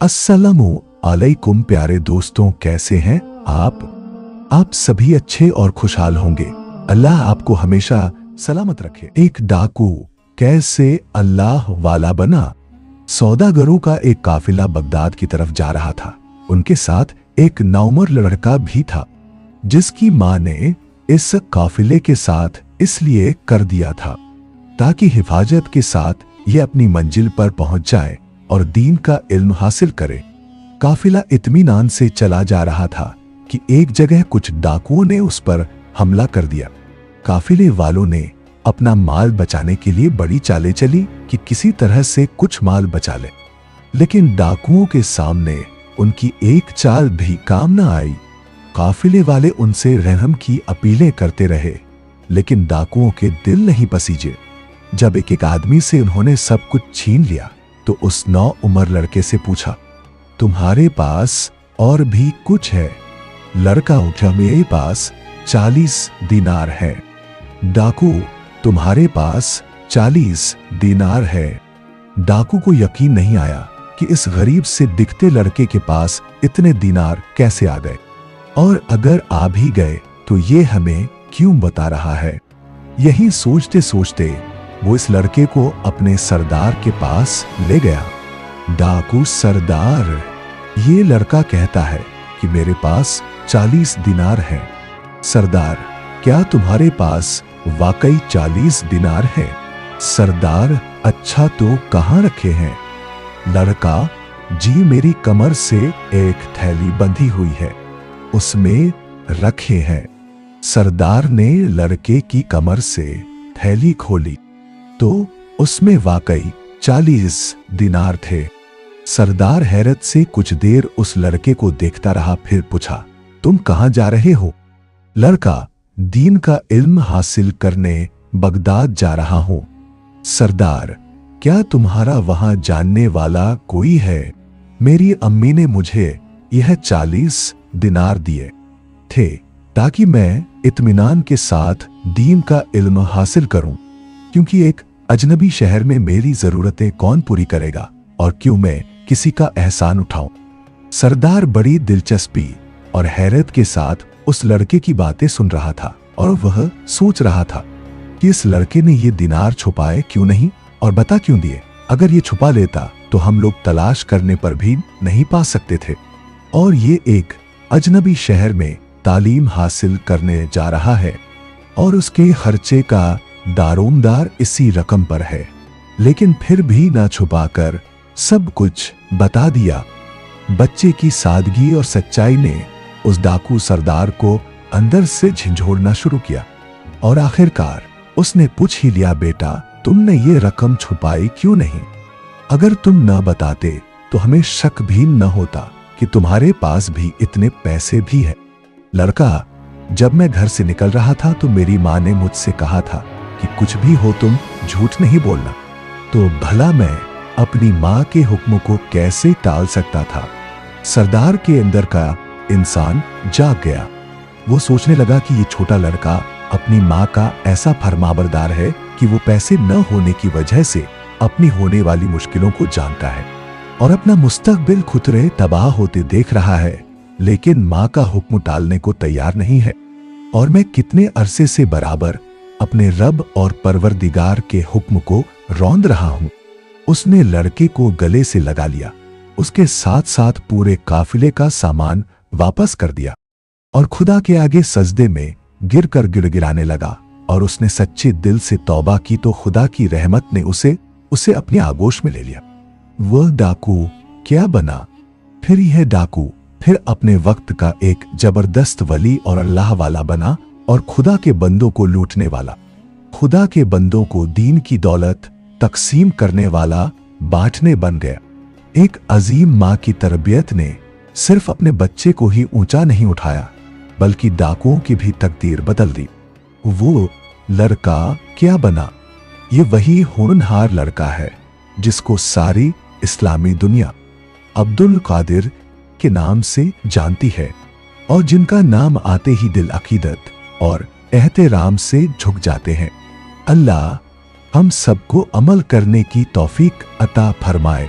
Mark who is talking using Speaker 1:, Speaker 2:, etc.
Speaker 1: अस्सलामु अलैकुम प्यारे दोस्तों, कैसे हैं आप सभी अच्छे और खुशहाल होंगे। अल्लाह आपको हमेशा सलामत रखे। एक डाकू कैसे अल्लाह वाला बना। सौदागरों का एक काफिला बगदाद की तरफ जा रहा था। उनके साथ एक नौमर लड़का भी था, जिसकी मां ने इस काफिले के साथ इसलिए कर दिया था ताकि हिफाजत के साथ ये अपनी मंजिल पर पहुंच जाए और दीन का इल्म हासिल करे। काफिला इत्मीनान से चला जा रहा था कि एक जगह कुछ डाकुओं ने उस पर हमला कर दिया। काफिले वालों ने अपना माल बचाने के लिए बड़ी चालें चली कि किसी तरह से कुछ माल बचा ले, लेकिन डाकुओं के सामने उनकी एक चाल भी काम न आई। काफिले वाले उनसे रहम की अपीलें करते रहे, लेकिन डाकुओं के दिल नहीं पसीजे। जब एक एक आदमी से उन्होंने सब कुछ छीन लिया तो उस नौ उम्र लड़के से पूछा, तुम्हारे पास और भी कुछ है? लड़का उठा, मेरे पास 40 दीनार है। डाकू, तुम्हारे पास 40 दीनार है। डाकू को यकीन नहीं आया कि इस गरीब से दिखते लड़के के पास इतने दीनार कैसे आ गए, और अगर आ भी गए तो ये हमें क्यों बता रहा है। यही सोचते सोचते वो इस लड़के को अपने सरदार के पास ले गया। डाकू सरदार, ये लड़का कहता है कि मेरे पास 40 दीनार है। सरदार, क्या तुम्हारे पास वाकई 40 दीनार है? सरदार, अच्छा तो कहाँ रखे हैं? लड़का, जी मेरी कमर से एक थैली बंधी हुई है, उसमें रखे हैं। सरदार ने लड़के की कमर से थैली खोली तो उसमें वाकई 40 दीनार थे। सरदार हैरत से कुछ देर उस लड़के को देखता रहा, फिर पूछा, तुम कहां जा रहे हो? लड़का, दीन का इल्म हासिल करने बगदाद जा रहा हूं। सरदार, क्या तुम्हारा वहां जानने वाला कोई है? मेरी अम्मी ने मुझे यह 40 दीनार दिए थे ताकि मैं इत्मीनान के साथ दीन का इल्म हासिल करूं, क्योंकि एक अजनबी शहर में मेरी जरूरतें कौन पूरी करेगा और क्यों मैं किसी का एहसान उठाऊं। सरदार बड़ी दिलचस्पी और हैरत के साथ उस लड़के की बातें सुन रहा था और वह सोच रहा था कि इस लड़के ने ये दीनार छुपाए क्यों नहीं और बता क्यों दिए। अगर ये छुपा लेता तो हम लोग तलाश करने पर भी नहीं पा सकते थे, और ये एक अजनबी शहर में तालीम हासिल करने जा रहा है और उसके खर्चे का दारोमदार इसी रकम पर है, लेकिन फिर भी ना छुपाकर सब कुछ बता दिया। बच्चे की सादगी और सच्चाई ने उस डाकू सरदार को अंदर से झंझोड़ना शुरू किया और आखिरकार उसने पूछ ही लिया, बेटा तुमने ये रकम छुपाई क्यों नहीं? अगर तुम न बताते तो हमें शक भी न होता कि तुम्हारे पास भी इतने पैसे भी हैं। लड़का, जब मैं घर से निकल रहा था तो मेरी माँ ने मुझसे कहा था कि कुछ भी हो तुम झूठ नहीं बोलना, तो भला मैं अपनी माँ के हुक्म को कैसे टाल सकता था। सरदार के अंदर का इंसान जाग गया। वो सोचने लगा कि ये छोटा लड़का अपनी माँ का ऐसा फरमाबरदार है कि वो पैसे न होने की वजह से अपनी होने वाली मुश्किलों को जानता है और अपना मुस्तकबिल खुतरे तबाह होते देख रहा है, लेकिन माँ का हुक्म टालने को तैयार नहीं है। और मैं कितने अरसे से बराबर अपने रब और परवरदिगार के हुक्म को रौंद रहा हूं। उसने लड़के को गले से लगा लिया, उसके साथ साथ पूरे काफिले का सामान वापस कर दिया और खुदा के आगे सजदे में गिरकर गिड़गिड़ाने लगा। और उसने सच्चे दिल से तौबा की तो खुदा की रहमत ने उसे अपनी आगोश में ले लिया। वह डाकू क्या बना? फिर यह डाकू फिर अपने वक्त का एक जबरदस्त वली और अल्लाह वाला बना और खुदा के बंदों को लूटने वाला, खुदा के बंदों को दीन की दौलत तकसीम करने वाला बांटने बन गया। एक अजीम माँ की तरबियत ने सिर्फ अपने बच्चे को ही ऊंचा नहीं उठाया, बल्कि डाकुओं की भी तकदीर बदल दी। वो लड़का क्या बना? ये वही होनहार लड़का है जिसको सारी इस्लामी दुनिया अब्दुल कादिर के नाम से जानती है और जिनका नाम आते ही दिल अकीदत और एहतराम से झुक जाते हैं। अल्लाह हम सबको अमल करने की तौफीक अता फरमाए।